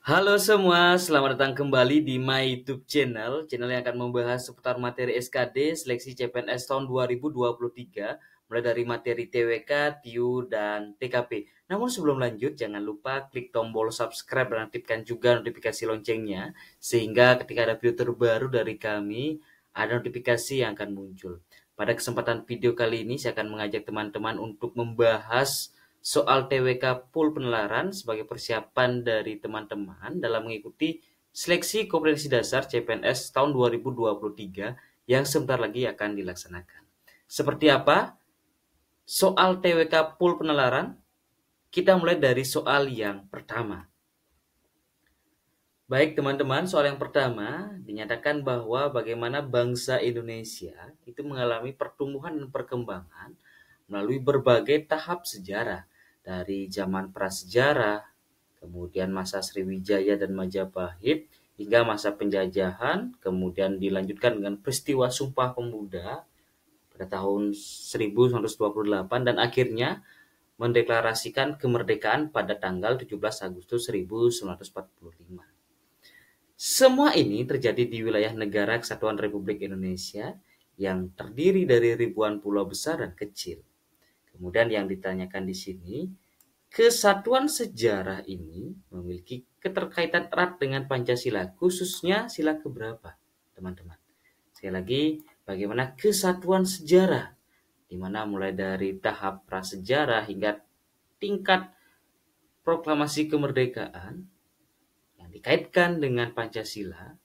Halo semua, selamat datang kembali di My YouTube channel yang akan membahas seputar materi SKD seleksi CPNS tahun 2023, mulai dari materi TWK, TIU, dan TKP. Namun sebelum lanjut, jangan lupa klik tombol subscribe dan aktifkan juga notifikasi loncengnya, sehingga ketika ada video terbaru dari kami, ada notifikasi yang akan muncul. Pada kesempatan video kali ini, saya akan mengajak teman-teman untuk membahas soal TWK full penelaran sebagai persiapan dari teman-teman dalam mengikuti seleksi kompetensi dasar CPNS tahun 2023 yang sebentar lagi akan dilaksanakan. Seperti apa soal TWK full penelaran? Kita mulai dari soal yang pertama. Baik teman-teman, soal yang pertama dinyatakan bahwa bagaimana bangsa Indonesia itu mengalami pertumbuhan dan perkembangan melalui berbagai tahap sejarah, dari zaman prasejarah, kemudian masa Sriwijaya dan Majapahit, hingga masa penjajahan, kemudian dilanjutkan dengan peristiwa Sumpah Pemuda pada tahun 1928 dan akhirnya mendeklarasikan kemerdekaan pada tanggal 17 Agustus 1945. Semua ini terjadi di wilayah negara Kesatuan Republik Indonesia yang terdiri dari ribuan pulau besar dan kecil. Kemudian yang ditanyakan di sini, kesatuan sejarah ini memiliki keterkaitan erat dengan Pancasila, khususnya sila keberapa, teman-teman? Sekali lagi, bagaimana kesatuan sejarah, di mana mulai dari tahap prasejarah hingga tingkat proklamasi kemerdekaan yang dikaitkan dengan Pancasila,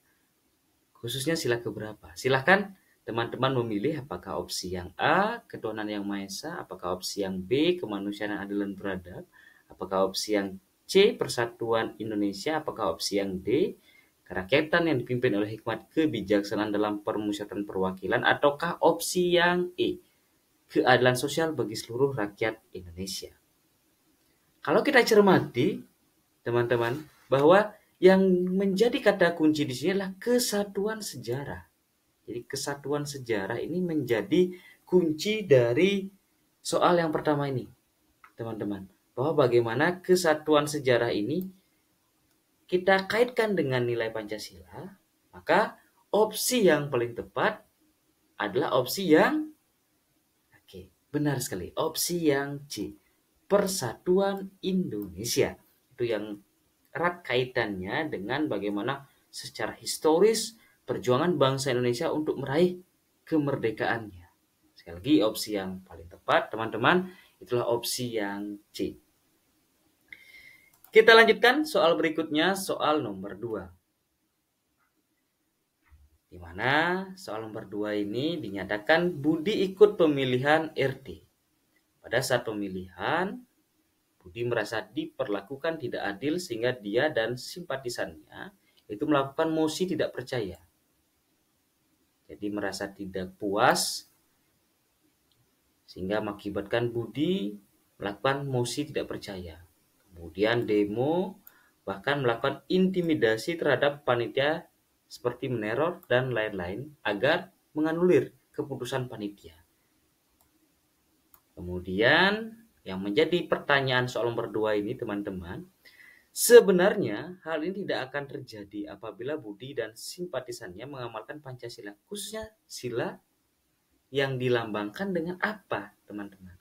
khususnya sila keberapa? Silahkan teman-teman memilih apakah opsi yang A, ketuhanan yang Maha Esa, apakah opsi yang B, kemanusiaan yang adil dan beradab, apakah opsi yang C, persatuan Indonesia, apakah opsi yang D, kerakyatan yang dipimpin oleh hikmat kebijaksanaan dalam permusyawatan perwakilan, ataukah opsi yang E, keadilan sosial bagi seluruh rakyat Indonesia. Kalau kita cermati, teman-teman, bahwa yang menjadi kata kunci di sini adalah kesatuan sejarah. Jadi kesatuan sejarah ini menjadi kunci dari soal yang pertama ini, teman-teman. Bahwa bagaimana kesatuan sejarah ini kita kaitkan dengan nilai Pancasila, maka opsi yang paling tepat adalah opsi yang benar sekali, opsi yang C, Persatuan Indonesia. Itu yang erat kaitannya dengan bagaimana secara historis perjuangan bangsa Indonesia untuk meraih kemerdekaannya. Sekali lagi, opsi yang paling tepat, teman-teman, itulah opsi yang C. Kita lanjutkan soal berikutnya, soal nomor 2. Di mana soal nomor 2 ini dinyatakan Budi ikut pemilihan RT. Pada saat pemilihan, Budi merasa diperlakukan tidak adil sehingga dia dan simpatisannya itu melakukan mosi tidak percaya. Jadi merasa tidak puas sehingga mengakibatkan Budi melakukan mosi tidak percaya. Kemudian demo, bahkan melakukan intimidasi terhadap panitia seperti meneror dan lain-lain agar menganulir keputusan panitia. Kemudian yang menjadi pertanyaan soal nomor 2 ini, teman-teman, sebenarnya hal ini tidak akan terjadi apabila Budi dan simpatisannya mengamalkan Pancasila, khususnya sila yang dilambangkan dengan apa, teman-teman?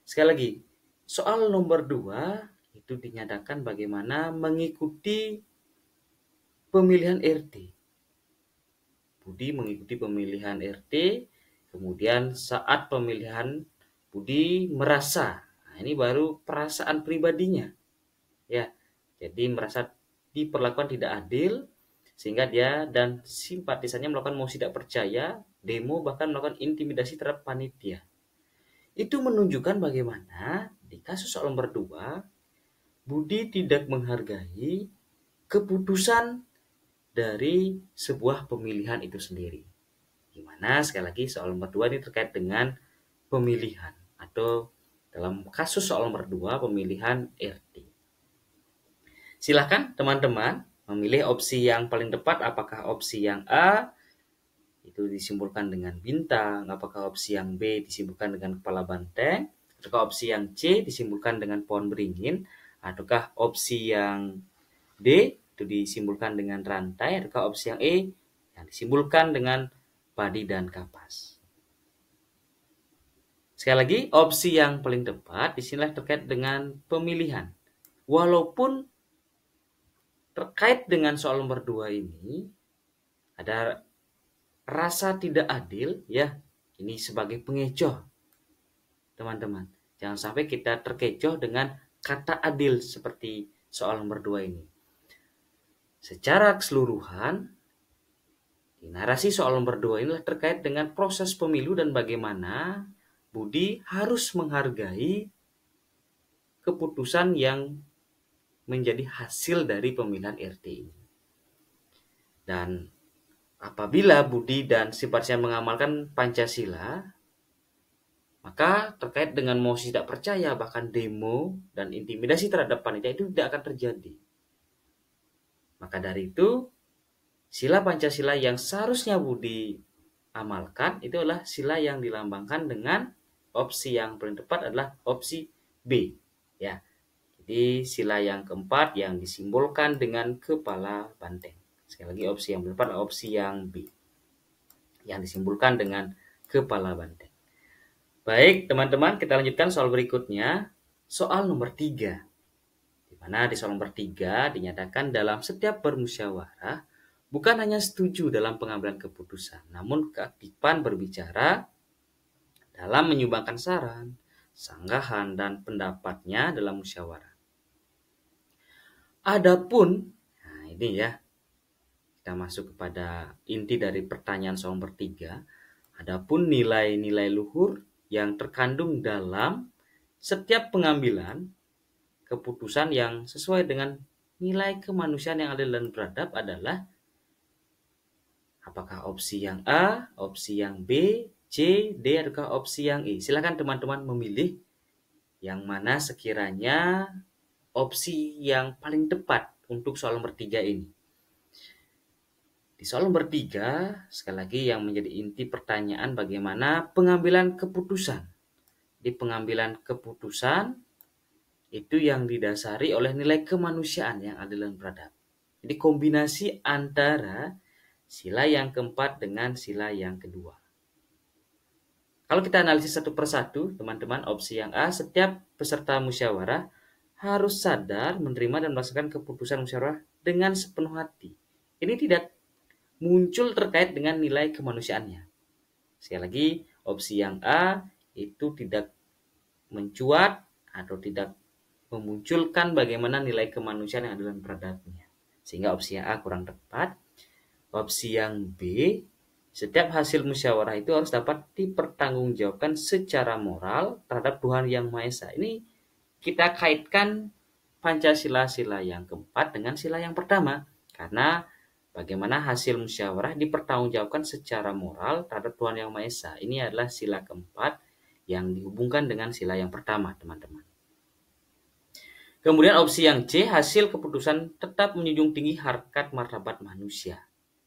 Sekali lagi, soal nomor 2 itu dinyatakan bagaimana mengikuti pemilihan RT. Budi mengikuti pemilihan RT, kemudian saat pemilihan Budi merasa, nah ini baru perasaan pribadinya, ya. Jadi merasa diperlakukan tidak adil sehingga dia dan simpatisannya melakukan mosi tidak percaya, demo, bahkan melakukan intimidasi terhadap panitia. Itu menunjukkan bagaimana di kasus soal nomor 2 Budi tidak menghargai keputusan dari sebuah pemilihan itu sendiri. Gimana sekali lagi soal nomor 2 ini terkait dengan pemilihan atau dalam kasus soal nomor 2 pemilihan RT. Silakan teman-teman memilih opsi yang paling tepat, apakah opsi yang A itu disimpulkan dengan bintang, apakah opsi yang B disimpulkan dengan kepala banteng, ataukah opsi yang C disimpulkan dengan pohon beringin, ataukah opsi yang D itu disimbolkan dengan rantai, ataukah opsi yang E yang disimbolkan dengan padi dan kapas. Sekali lagi, opsi yang paling tepat disinilah terkait dengan pemilihan. Walaupun terkait dengan soal nomor 2 ini ada rasa tidak adil, ya, ini sebagai pengecoh, teman-teman. Jangan sampai kita terkecoh dengan kata adil seperti soal nomor 2 ini. Secara keseluruhan, di narasi soal nomor 2 inilah terkait dengan proses pemilu dan bagaimana Budi harus menghargai keputusan yang menjadi hasil dari pemilihan RT ini. Dan apabila Budi dan simpatisan mengamalkan Pancasila, maka terkait dengan mosi tidak percaya, bahkan demo dan intimidasi terhadap panitia itu tidak akan terjadi. Maka dari itu, sila Pancasila yang seharusnya Budi amalkan itu adalah sila yang dilambangkan dengan opsi yang paling tepat adalah opsi B. Ya. Jadi sila yang keempat yang disimbolkan dengan kepala banteng. Sekali lagi, opsi yang paling tepat adalah opsi yang B, yang disimbolkan dengan kepala banteng. Baik, teman-teman, kita lanjutkan soal berikutnya. Soal nomor 3. Di mana di soal nomor 3 dinyatakan dalam setiap bermusyawarah bukan hanya setuju dalam pengambilan keputusan, namun keaktifan berbicara dalam menyumbangkan saran, sanggahan, dan pendapatnya dalam musyawarah. Adapun, nah ini ya, kita masuk kepada inti dari pertanyaan soal nomor 3. Adapun nilai-nilai luhur yang terkandung dalam setiap pengambilan keputusan yang sesuai dengan nilai kemanusiaan yang adil dan beradab adalah apakah opsi yang A, opsi yang B, C, D, ataukah opsi yang E? Silakan teman-teman memilih yang mana sekiranya opsi yang paling tepat untuk soal nomor 3 ini. Di soal nomor 3, sekali lagi yang menjadi inti pertanyaan bagaimana pengambilan keputusan. Di pengambilan keputusan itu yang didasari oleh nilai kemanusiaan yang adil dan beradab. Jadi kombinasi antara sila yang keempat dengan sila yang kedua. Kalau kita analisis satu persatu, teman-teman, opsi yang A, setiap peserta musyawarah harus sadar menerima dan melaksanakan keputusan musyawarah dengan sepenuh hati. Ini tidak muncul terkait dengan nilai kemanusiaannya. Sekali lagi, opsi yang A itu tidak mencuat atau tidak memunculkan bagaimana nilai kemanusiaan yang adil dan beradabnya. Sehingga opsi yang A kurang tepat. Opsi yang B, setiap hasil musyawarah itu harus dapat dipertanggungjawabkan secara moral terhadap Tuhan Yang Maha Esa. Ini kita kaitkan Pancasila sila yang keempat dengan sila yang pertama. Karena bagaimana hasil musyawarah dipertanggungjawabkan secara moral terhadap Tuhan Yang Maha Esa. Ini adalah sila keempat yang dihubungkan dengan sila yang pertama, teman-teman. Kemudian opsi yang C, hasil keputusan tetap menjunjung tinggi harkat martabat manusia.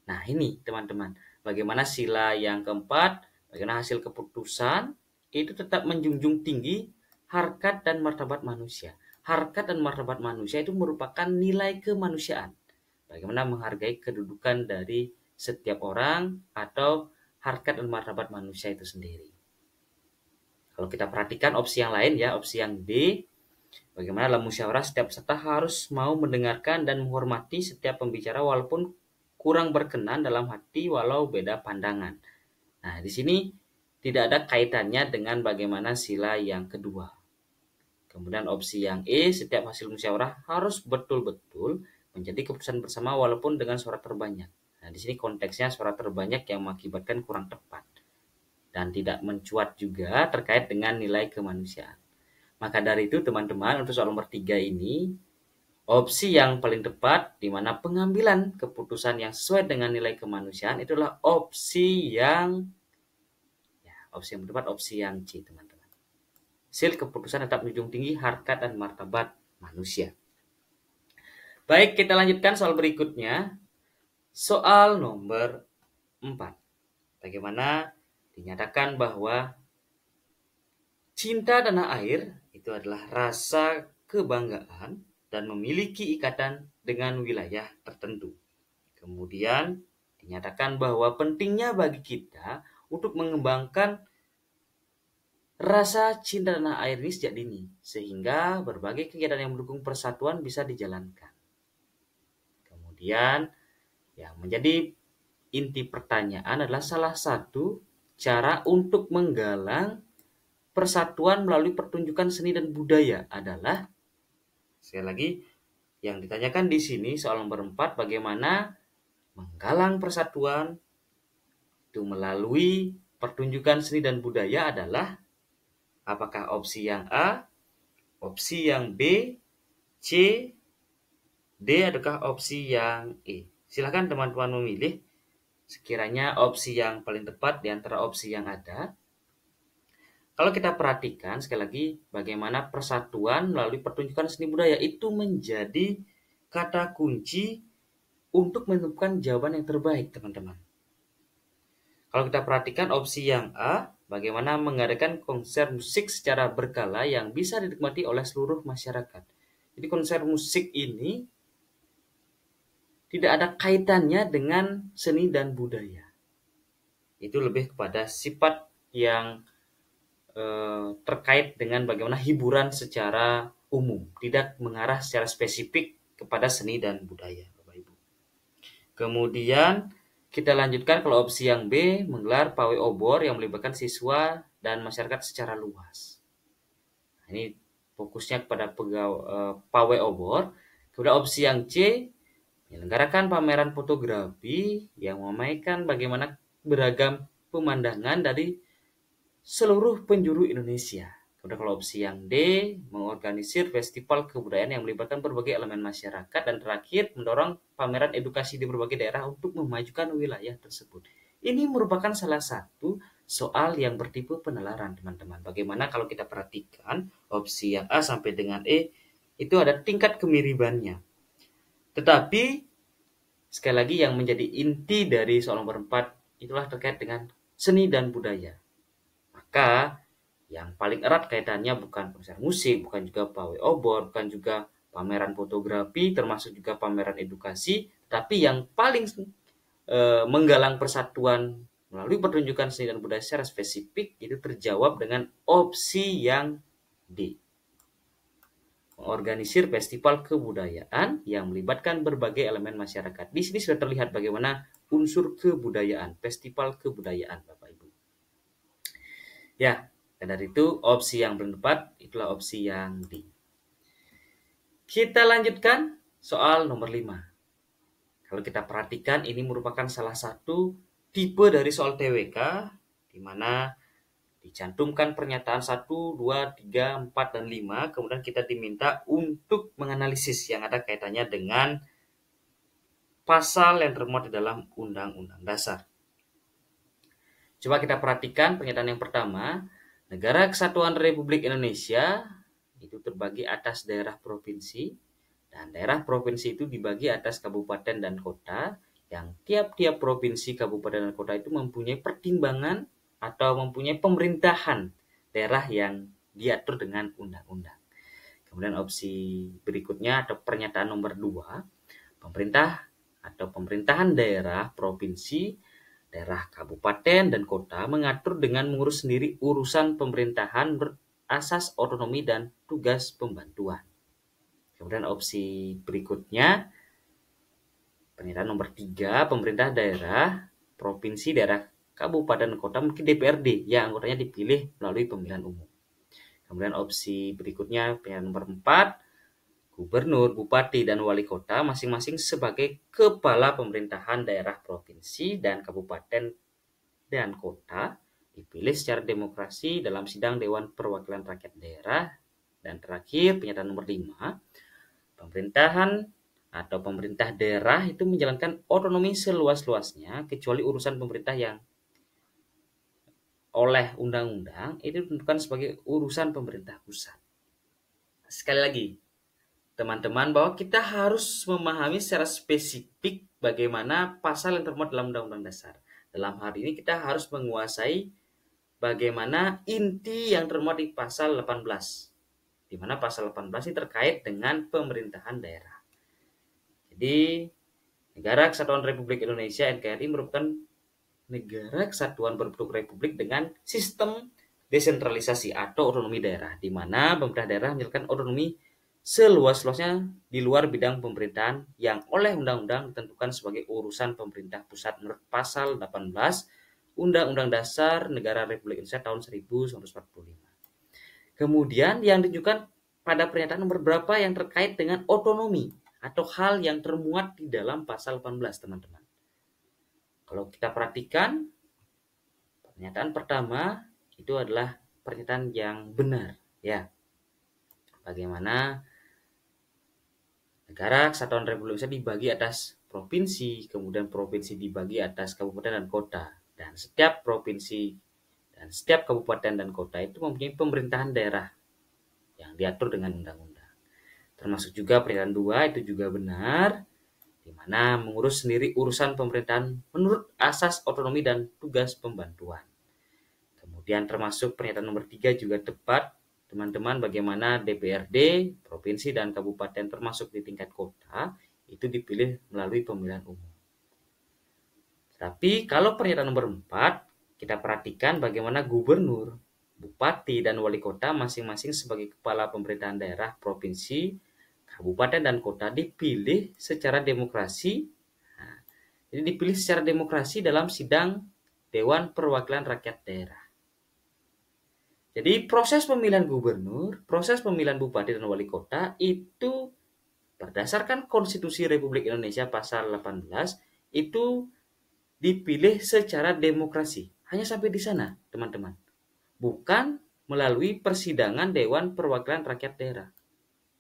Nah ini teman-teman, bagaimana sila yang keempat, bagaimana hasil keputusan itu tetap menjunjung tinggi harkat dan martabat manusia. Harkat dan martabat manusia itu merupakan nilai kemanusiaan. Bagaimana menghargai kedudukan dari setiap orang atau harkat dan martabat manusia itu sendiri. Kalau kita perhatikan opsi yang lain ya, opsi yang D, bagaimana dalam musyawarah setiap peserta harus mau mendengarkan dan menghormati setiap pembicara walaupun kurang berkenan dalam hati walau beda pandangan. Nah, di sini tidak ada kaitannya dengan bagaimana sila yang kedua. Kemudian opsi yang E, setiap hasil musyawarah harus betul-betul menjadi keputusan bersama walaupun dengan suara terbanyak. Nah, di sini konteksnya suara terbanyak yang mengakibatkan kurang tepat dan tidak mencuat juga terkait dengan nilai kemanusiaan. Maka dari itu teman-teman, untuk soal nomor 3 ini, opsi yang paling tepat di mana pengambilan keputusan yang sesuai dengan nilai kemanusiaan itulah opsi yang tepat, opsi yang C, teman-teman. Hasil keputusan tetap menjunjung tinggi harkat dan martabat manusia. Baik, kita lanjutkan soal berikutnya. Soal nomor 4. Bagaimana dinyatakan bahwa cinta tanah air itu adalah rasa kebanggaan dan memiliki ikatan dengan wilayah tertentu. Kemudian dinyatakan bahwa pentingnya bagi kita untuk mengembangkan rasa cinta tanah air ini sejak dini, sehingga berbagai kegiatan yang mendukung persatuan bisa dijalankan. Kemudian yang menjadi inti pertanyaan adalah salah satu cara untuk menggalang persatuan melalui pertunjukan seni dan budaya adalah, sekali lagi, yang ditanyakan di sini soal nomor 4, bagaimana menggalang persatuan itu melalui pertunjukan seni dan budaya adalah, apakah opsi yang A, opsi yang B, C, D, ataukah opsi yang E? Silakan teman-teman memilih sekiranya opsi yang paling tepat di antara opsi yang ada. Kalau kita perhatikan sekali lagi bagaimana persatuan melalui pertunjukan seni budaya itu menjadi kata kunci untuk menemukan jawaban yang terbaik, teman-teman. Kalau kita perhatikan opsi yang A, bagaimana mengadakan konser musik secara berkala yang bisa dinikmati oleh seluruh masyarakat. Jadi konser musik ini tidak ada kaitannya dengan seni dan budaya. Itu lebih kepada sifat yang terkait dengan bagaimana hiburan secara umum, tidak mengarah secara spesifik kepada seni dan budaya, Bapak Ibu. Kemudian kita lanjutkan kalau opsi yang B, menggelar pawai obor yang melibatkan siswa dan masyarakat secara luas. Ini fokusnya kepada pawai obor. Kemudian opsi yang C, menyelenggarakan pameran fotografi yang memamerkan bagaimana beragam pemandangan dari seluruh penjuru Indonesia. Kemudian kalau opsi yang D, mengorganisir festival kebudayaan yang melibatkan berbagai elemen masyarakat. Dan terakhir, mendorong pameran edukasi di berbagai daerah untuk memajukan wilayah tersebut. Ini merupakan salah satu soal yang bertipe penalaran, teman-teman. Bagaimana kalau kita perhatikan opsi yang A sampai dengan E, itu ada tingkat kemiribannya. Tetapi, sekali lagi yang menjadi inti dari soal nomor 4, itulah terkait dengan seni dan budaya. Maka yang paling erat kaitannya bukan konser musik, bukan juga pawai obor, bukan juga pameran fotografi, termasuk juga pameran edukasi, tapi yang paling menggalang persatuan melalui pertunjukan seni dan budaya secara spesifik itu terjawab dengan opsi yang D. Mengorganisir festival kebudayaan yang melibatkan berbagai elemen masyarakat. Di sini sudah terlihat bagaimana unsur kebudayaan, festival kebudayaan, Bapak Ibu. Ya, dan dari itu opsi yang paling tepat itulah opsi yang D. Kita lanjutkan soal nomor 5. Kalau kita perhatikan ini merupakan salah satu tipe dari soal TWK di mana dicantumkan pernyataan 1, 2, 3, 4, dan 5. Kemudian kita diminta untuk menganalisis yang ada kaitannya dengan pasal yang termuat di dalam Undang-Undang Dasar. Coba kita perhatikan pernyataan yang pertama. Negara Kesatuan Republik Indonesia itu terbagi atas daerah provinsi, dan daerah provinsi itu dibagi atas kabupaten dan kota, yang tiap-tiap provinsi, kabupaten, dan kota itu mempunyai pertimbangan atau mempunyai pemerintahan daerah yang diatur dengan undang-undang. Kemudian opsi berikutnya atau pernyataan nomor 2, pemerintah atau pemerintahan daerah provinsi, daerah kabupaten dan kota mengatur dengan mengurus sendiri urusan pemerintahan berasas otonomi dan tugas pembantuan. Kemudian opsi berikutnya, pernyataan nomor 3, pemerintah daerah, provinsi, daerah, kabupaten, kota, mungkin DPRD yang anggotanya dipilih melalui pemilihan umum. Kemudian opsi berikutnya, pernyataan nomor 4, gubernur, bupati, dan wali kota masing-masing sebagai kepala pemerintahan daerah, provinsi, dan kabupaten dan kota dipilih secara demokrasi dalam sidang Dewan Perwakilan Rakyat Daerah. Dan terakhir, pernyataan nomor 5, pemerintahan atau pemerintah daerah itu menjalankan otonomi seluas-luasnya kecuali urusan pemerintah yang oleh undang-undang itu ditentukan sebagai urusan pemerintah pusat. Sekali lagi, teman-teman, bahwa kita harus memahami secara spesifik bagaimana pasal yang termuat dalam Undang-Undang Dasar. Dalam hal ini kita harus menguasai bagaimana inti yang termuat di pasal 18. Di mana pasal 18 ini terkait dengan pemerintahan daerah. Jadi, Negara Kesatuan Republik Indonesia (NKRI) merupakan negara kesatuan berbentuk republik dengan sistem desentralisasi atau otonomi daerah, di mana pemerintah daerah menjalankan otonomi seluas-luasnya di luar bidang pemerintahan yang oleh undang-undang ditentukan sebagai urusan pemerintah pusat menurut pasal 18 Undang-Undang Dasar Negara Republik Indonesia tahun 1945. Kemudian yang ditunjukkan pada pernyataan nomor berapa yang terkait dengan otonomi atau hal yang termuat di dalam pasal 18, teman-teman. Kalau kita perhatikan, pernyataan pertama itu adalah pernyataan yang benar, ya. Bagaimana negara Kesatuan Republik Indonesia dibagi atas provinsi, kemudian provinsi dibagi atas kabupaten dan kota, dan setiap provinsi dan setiap kabupaten dan kota itu mempunyai pemerintahan daerah yang diatur dengan undang-undang. Termasuk juga pernyataan 2 itu juga benar, di mana mengurus sendiri urusan pemerintahan menurut asas otonomi dan tugas pembantuan. Kemudian termasuk pernyataan nomor 3 juga tepat, teman-teman, bagaimana DPRD, provinsi dan kabupaten termasuk di tingkat kota itu dipilih melalui pemilihan umum. Tapi kalau pernyataan nomor 4, kita perhatikan bagaimana gubernur, bupati dan wali kota masing-masing sebagai kepala pemerintahan daerah, provinsi, kabupaten dan kota dipilih secara demokrasi. Nah, jadi dipilih secara demokrasi dalam sidang Dewan Perwakilan Rakyat Daerah. Jadi proses pemilihan gubernur, proses pemilihan bupati dan wali kota itu berdasarkan Konstitusi Republik Indonesia pasal 18 itu dipilih secara demokrasi. Hanya sampai di sana, teman-teman. Bukan melalui persidangan Dewan Perwakilan Rakyat Daerah.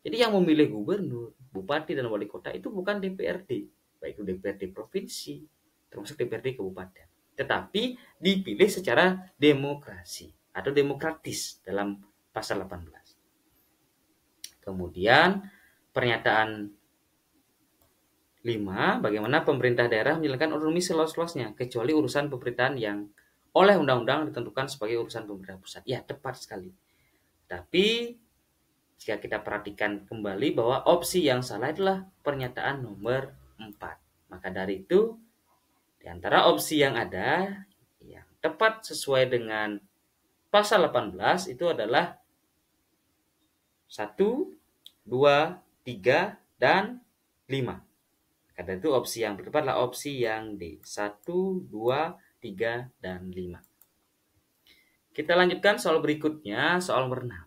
Jadi yang memilih gubernur, bupati dan wali kota itu bukan DPRD, baik itu DPRD provinsi, termasuk DPRD kabupaten, tetapi dipilih secara demokrasi atau demokratis dalam pasal 18. Kemudian pernyataan 5, bagaimana pemerintah daerah menjalankan otonomi seluas-luasnya kecuali urusan pemerintahan yang oleh undang-undang ditentukan sebagai urusan pemerintah pusat. Ya, tepat sekali. Tapi jika kita perhatikan kembali bahwa opsi yang salah adalah pernyataan nomor 4. Maka dari itu, di antara opsi yang ada, yang tepat sesuai dengan pasal 18 itu adalah 1, 2, 3, dan 5. Karena itu opsi yang tepat adalah opsi yang D. 1, 2, 3, dan 5. Kita lanjutkan soal berikutnya, soal nomor 6.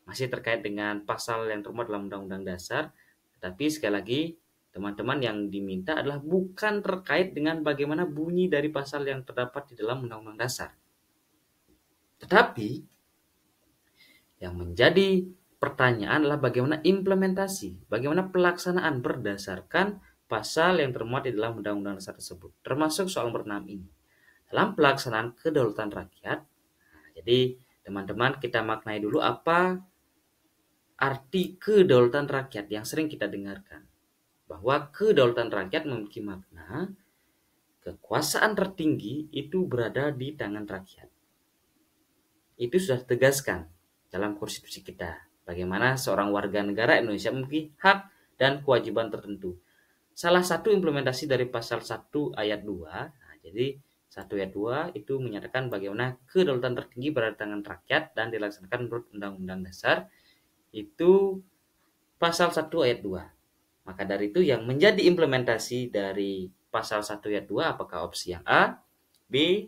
Masih terkait dengan pasal yang termuat dalam Undang-Undang Dasar, tetapi sekali lagi teman-teman yang diminta adalah bukan terkait dengan bagaimana bunyi dari pasal yang terdapat di dalam Undang-Undang Dasar. Tetapi yang menjadi pertanyaan adalah bagaimana implementasi, bagaimana pelaksanaan berdasarkan pasal yang termuat di dalam Undang-Undang Dasar tersebut, termasuk soal nomor 6 ini. Dalam pelaksanaan kedaulatan rakyat, jadi teman-teman kita maknai dulu apa arti kedaulatan rakyat yang sering kita dengarkan. Bahwa kedaulatan rakyat memiliki makna kekuasaan tertinggi itu berada di tangan rakyat. Itu sudah ditegaskan dalam konstitusi kita. Bagaimana seorang warga negara Indonesia memiliki hak dan kewajiban tertentu. Salah satu implementasi dari pasal 1 ayat 2. Nah, jadi 1 ayat 2 itu menyatakan bagaimana kedaulatan tertinggi berada di tangan rakyat dan dilaksanakan menurut Undang-Undang Dasar. Itu pasal 1 ayat 2. Maka dari itu yang menjadi implementasi dari pasal 1 ayat 2 apakah opsi yang A, B,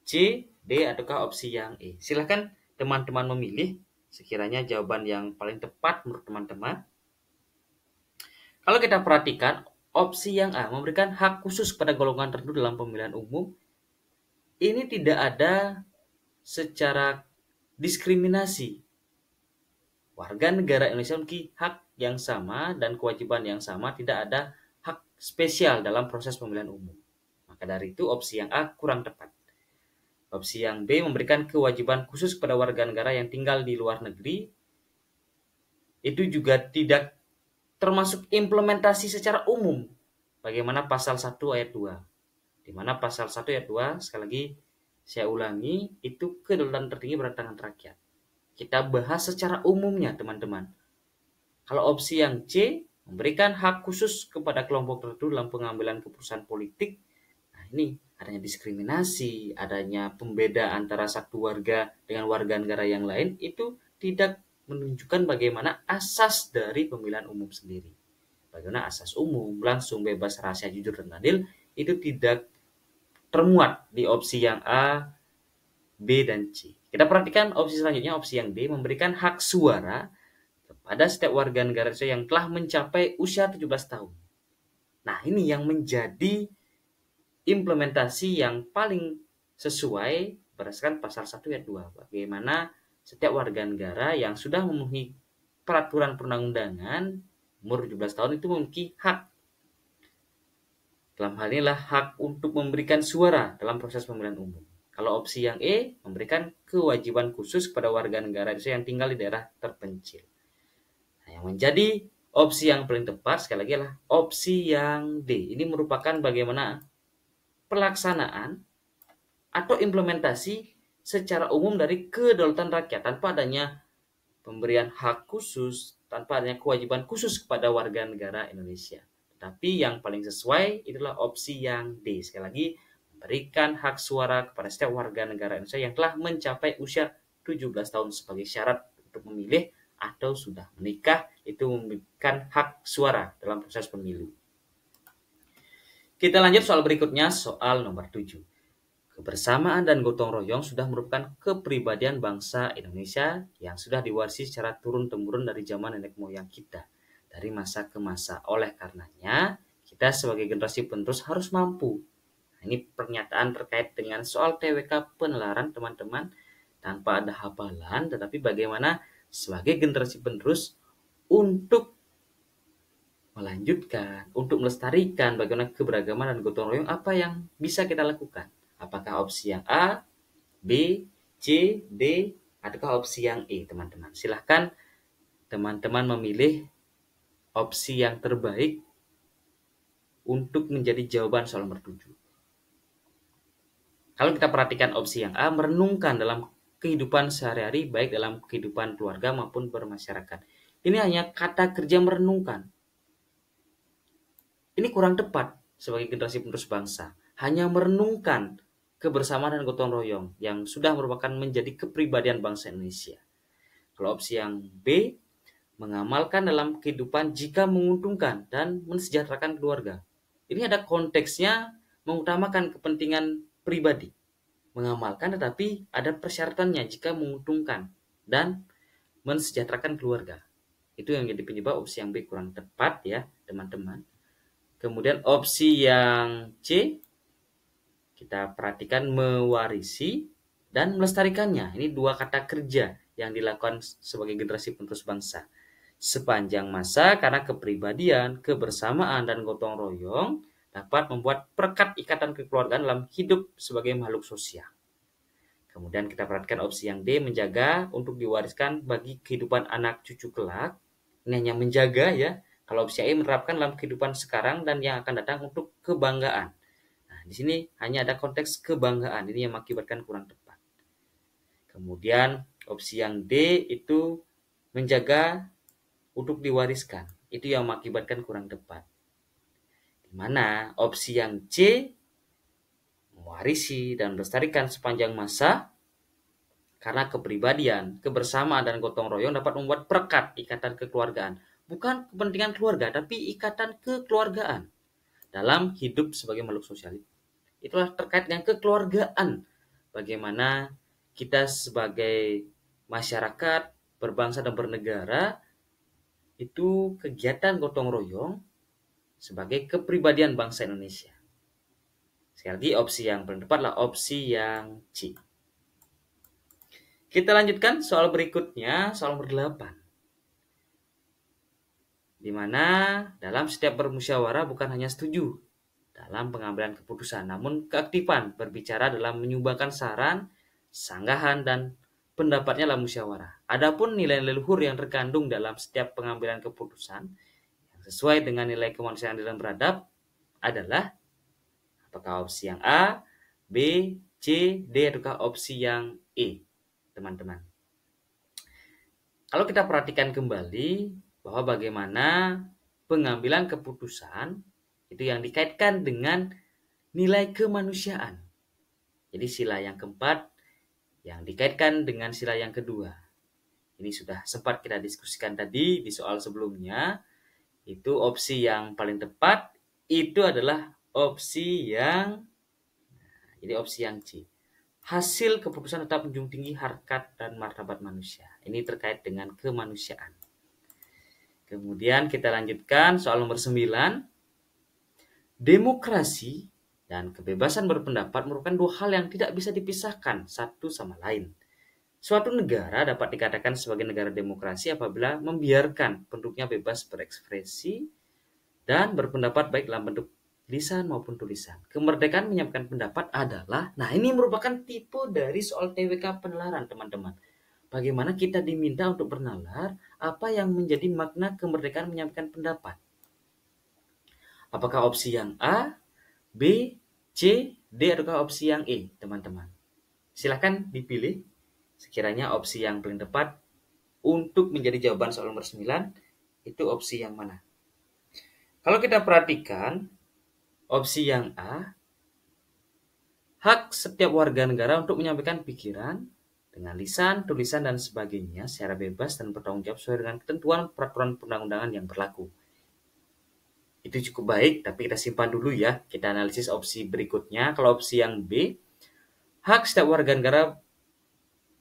C, D, ataukah opsi yang E? Silakan teman-teman memilih sekiranya jawaban yang paling tepat menurut teman-teman. Kalau kita perhatikan, opsi yang A memberikan hak khusus pada golongan tertentu dalam pemilihan umum. Ini tidak ada secara diskriminasi. Warga negara Indonesia memiliki hak yang sama dan kewajiban yang sama, tidak ada hak spesial dalam proses pemilihan umum. Maka dari itu opsi yang A kurang tepat. Opsi yang B memberikan kewajiban khusus kepada warga negara yang tinggal di luar negeri. Itu juga tidak termasuk implementasi secara umum. Bagaimana pasal 1 ayat 2. Di mana pasal 1 ayat 2, sekali lagi saya ulangi, itu kedaulatan tertinggi berada di tangan rakyat. Kita bahas secara umumnya, teman-teman. Kalau opsi yang C, memberikan hak khusus kepada kelompok tertentu dalam pengambilan keputusan politik. Nah, ini adanya diskriminasi, adanya pembeda antara satu warga dengan warga negara yang lain, itu tidak menunjukkan bagaimana asas dari pemilihan umum sendiri. Bagaimana asas umum, langsung, bebas, rahasia, jujur, dan adil, itu tidak termuat di opsi yang A, B, dan C. Kita perhatikan opsi selanjutnya, opsi yang D, memberikan hak suara kepada setiap warga negara yang telah mencapai usia 17 tahun. Nah, ini yang menjadi implementasi yang paling sesuai berdasarkan pasal 1 ayat 2. Bagaimana setiap warga negara yang sudah memenuhi peraturan perundang-undangan umur 17 tahun itu memiliki hak. Dalam hal inilah hak untuk memberikan suara dalam proses pemilihan umum. Kalau opsi yang E, memberikan kewajiban khusus kepada warga negara yang tinggal di daerah terpencil. Nah, yang menjadi opsi yang paling tepat sekali lagi adalah opsi yang D. Ini merupakan bagaimana pelaksanaan atau implementasi secara umum dari kedaulatan rakyat tanpa adanya pemberian hak khusus, tanpa adanya kewajiban khusus kepada warga negara Indonesia. Tapi yang paling sesuai itulah opsi yang D. Sekali lagi, memberikan hak suara kepada setiap warga negara Indonesia yang telah mencapai usia 17 tahun sebagai syarat untuk memilih atau sudah menikah, itu memberikan hak suara dalam proses pemilu. Kita lanjut soal berikutnya, soal nomor 7. Kebersamaan dan gotong royong sudah merupakan kepribadian bangsa Indonesia yang sudah diwarisi secara turun-temurun dari zaman nenek moyang kita, dari masa ke masa. Oleh karenanya, kita sebagai generasi penerus harus mampu. Nah, ini pernyataan terkait dengan soal TWK penelaran, teman-teman, tanpa ada hafalan, tetapi bagaimana sebagai generasi penerus untuk melanjutkan, untuk melestarikan bagaimana keberagaman dan gotong royong, apa yang bisa kita lakukan? Apakah opsi yang A, B, C, D, ataukah opsi yang E, teman-teman? Silahkan teman-teman memilih opsi yang terbaik untuk menjadi jawaban soal nomor 7. Kalau kita perhatikan opsi yang A, merenungkan dalam kehidupan sehari-hari, baik dalam kehidupan keluarga maupun bermasyarakat. Ini hanya kata kerja merenungkan. Ini kurang tepat sebagai generasi penerus bangsa. Hanya merenungkan kebersamaan dan gotong royong yang sudah merupakan menjadi kepribadian bangsa Indonesia. Kalau opsi yang B, mengamalkan dalam kehidupan jika menguntungkan dan mensejahterakan keluarga. Ini ada konteksnya mengutamakan kepentingan pribadi. Mengamalkan tetapi ada persyaratannya jika menguntungkan dan mensejahterakan keluarga. Itu yang jadi penyebab opsi yang B kurang tepat ya, teman-teman. Kemudian opsi yang C, kita perhatikan mewarisi dan melestarikannya. Ini dua kata kerja yang dilakukan sebagai generasi penerus bangsa. Sepanjang masa karena kepribadian, kebersamaan, dan gotong royong dapat membuat perekat ikatan kekeluargaan dalam hidup sebagai makhluk sosial. Kemudian kita perhatikan opsi yang D, menjaga untuk diwariskan bagi kehidupan anak cucu kelak. Ini hanya menjaga ya. Kalau opsi A menerapkan dalam kehidupan sekarang dan yang akan datang untuk kebanggaan. Nah, di sini hanya ada konteks kebanggaan. Ini yang mengakibatkan kurang tepat. Kemudian opsi yang D itu menjaga untuk diwariskan. Itu yang mengakibatkan kurang tepat. Di mana opsi yang C, mewarisi dan melestarikan sepanjang masa, karena kepribadian, kebersamaan, dan gotong royong dapat membuat perekat ikatan kekeluargaan. Bukan kepentingan keluarga, tapi ikatan kekeluargaan dalam hidup sebagai makhluk sosial. Itulah terkait dengan kekeluargaan. Bagaimana kita sebagai masyarakat, berbangsa dan bernegara, itu kegiatan gotong royong sebagai kepribadian bangsa Indonesia. Sekali lagi, opsi yang paling tepat adalah opsi yang C. Kita lanjutkan soal berikutnya, soal nomor 8. Di mana dalam setiap bermusyawarah bukan hanya setuju dalam pengambilan keputusan, namun keaktifan berbicara dalam menyumbangkan saran, sanggahan, dan pendapatnya dalam musyawarah. Adapun nilai leluhur yang terkandung dalam setiap pengambilan keputusan yang sesuai dengan nilai kemanusiaan dan beradab adalah apakah opsi yang A, B, C, D, ataukah opsi yang E, teman-teman. Kalau kita perhatikan kembali bahwa bagaimana pengambilan keputusan itu yang dikaitkan dengan nilai kemanusiaan. Jadi sila yang keempat yang dikaitkan dengan sila yang kedua. Ini sudah sempat kita diskusikan tadi di soal sebelumnya. Itu opsi yang paling tepat itu adalah opsi yang C. Hasil keputusan tetap menjunjung tinggi harkat dan martabat manusia. Ini terkait dengan kemanusiaan. Kemudian kita lanjutkan soal nomor 9. Demokrasi dan kebebasan berpendapat merupakan dua hal yang tidak bisa dipisahkan satu sama lain. Suatu negara dapat dikatakan sebagai negara demokrasi apabila membiarkan penduduknya bebas berekspresi dan berpendapat baik dalam bentuk lisan maupun tulisan. Kemerdekaan menyampaikan pendapat adalah, ini merupakan tipe dari soal TWK penalaran, teman-teman. Bagaimana kita diminta untuk bernalar apa yang menjadi makna kemerdekaan menyampaikan pendapat. Apakah opsi yang A, B, C, D, ataukah opsi yang E, teman-teman? Silakan dipilih sekiranya opsi yang paling tepat untuk menjadi jawaban soal nomor 9 itu opsi yang mana. Kalau kita perhatikan opsi yang A, hak setiap warga negara untuk menyampaikan pikiran dengan lisan, tulisan, dan sebagainya secara bebas dan bertanggung jawab sesuai dengan ketentuan peraturan perundang-undangan yang berlaku. Itu cukup baik, tapi kita simpan dulu ya. Kita analisis opsi berikutnya. Kalau opsi yang B, hak setiap warga negara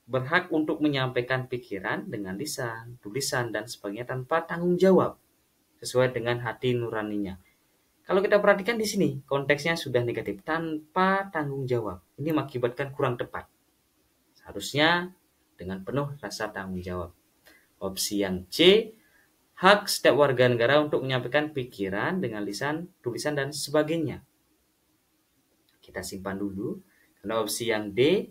berhak untuk menyampaikan pikiran dengan lisan, tulisan, dan sebagainya tanpa tanggung jawab sesuai dengan hati nuraninya. Kalau kita perhatikan di sini, konteksnya sudah negatif, tanpa tanggung jawab. Ini mengakibatkan kurang tepat. Seharusnya dengan penuh rasa tanggung jawab. Opsi yang C, hak setiap warga negara untuk menyampaikan pikiran dengan lisan, tulisan, dan sebagainya. Kita simpan dulu. Karena opsi yang D,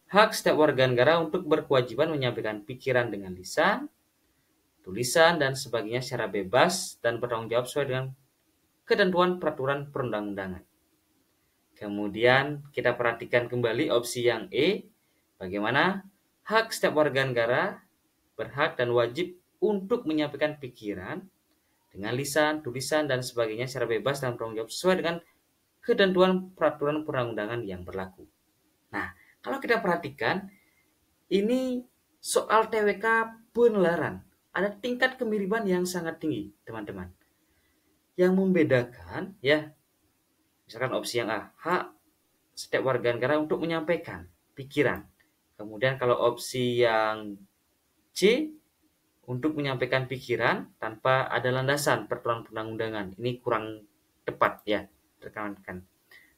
hak setiap warga negara untuk berkewajiban menyampaikan pikiran dengan lisan, tulisan, dan sebagainya secara bebas dan bertanggung jawab sesuai dengan ketentuan peraturan perundang-undangan. Kemudian kita perhatikan kembali opsi yang E, bagaimana hak setiap warga negara berhak dan wajib untuk menyampaikan pikiran dengan lisan, tulisan, dan sebagainya secara bebas dan bertanggung jawab sesuai dengan ketentuan peraturan perundang-undangan yang berlaku. Nah, kalau kita perhatikan, ini soal TWK penalaran. Ada tingkat kemiripan yang sangat tinggi, teman-teman. Yang membedakan, misalkan opsi yang A, hak setiap warga negara untuk menyampaikan pikiran. Kemudian kalau opsi yang C, untuk menyampaikan pikiran tanpa ada landasan peraturan perundang-undangan. Ini kurang tepat ya, rekan-rekan.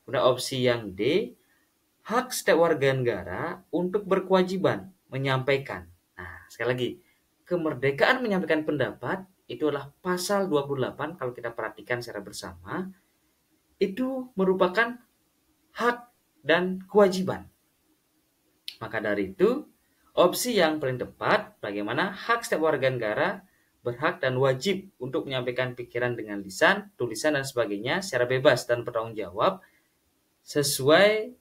Kemudian opsi yang D, hak setiap warga negara untuk berkewajiban menyampaikan. Nah, sekali lagi, kemerdekaan menyampaikan pendapat itu adalah pasal 28 kalau kita perhatikan secara bersama, itu merupakan hak dan kewajiban. Maka dari itu, opsi yang paling tepat bagaimana hak setiap warga negara berhak dan wajib untuk menyampaikan pikiran dengan lisan, tulisan, dan sebagainya secara bebas dan bertanggung jawab sesuai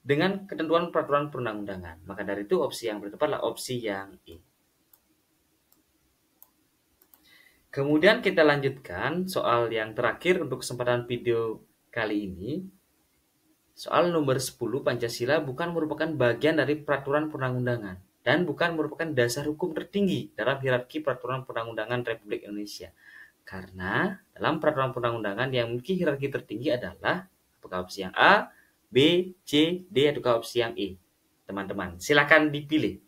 dengan ketentuan peraturan perundang-undangan. Maka dari itu opsi yang paling tepat adalah opsi yang E. Kemudian kita lanjutkan soal yang terakhir untuk kesempatan video kali ini. Soal nomor 10, Pancasila bukan merupakan bagian dari peraturan perundang-undangan dan bukan merupakan dasar hukum tertinggi dalam hierarki peraturan perundang-undangan Republik Indonesia. Karena dalam peraturan perundang-undangan yang memiliki hierarki tertinggi adalah apakah opsi yang A, B, C, D, atau opsi yang E. Teman-teman, silakan dipilih.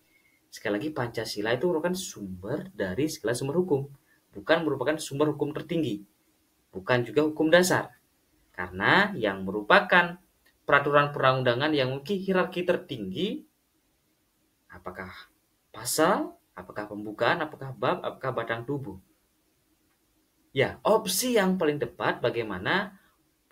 Sekali lagi, Pancasila itu merupakan sumber dari segala sumber hukum. Bukan merupakan sumber hukum tertinggi, bukan juga hukum dasar. Karena yang merupakan peraturan perundang-undangan yang memiliki hierarki tertinggi, apakah pasal, apakah pembukaan, apakah bab, apakah batang tubuh. Ya, opsi yang paling tepat bagaimana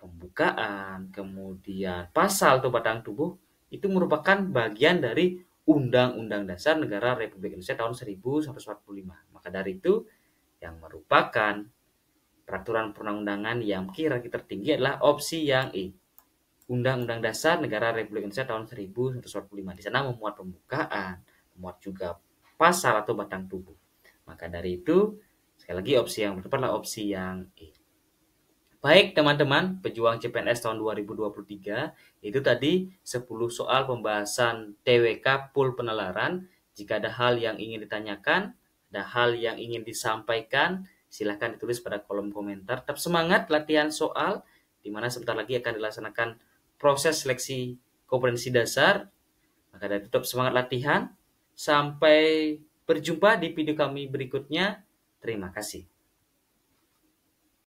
pembukaan, kemudian pasal atau batang tubuh itu merupakan bagian dari Undang-Undang Dasar Negara Republik Indonesia tahun 1945. Maka dari itu, yang merupakan peraturan perundang-undangan yang hierarki tertinggi adalah opsi yang E. Undang-Undang Dasar Negara Republik Indonesia tahun 1945. Di sana memuat pembukaan, memuat juga pasal atau batang tubuh. Maka dari itu, sekali Sekali lagi opsi yang tepat adalah opsi yang E. Baik teman-teman, pejuang CPNS tahun 2023, itu tadi 10 soal pembahasan TWK Pool Penalaran. Jika ada hal yang ingin ditanyakan, ada hal yang ingin disampaikan, silahkan ditulis pada kolom komentar. Tetap semangat latihan soal, di mana sebentar lagi akan dilaksanakan proses seleksi kompetensi dasar. Maka dari itu tetap semangat latihan. Sampai berjumpa di video kami berikutnya. Terima kasih.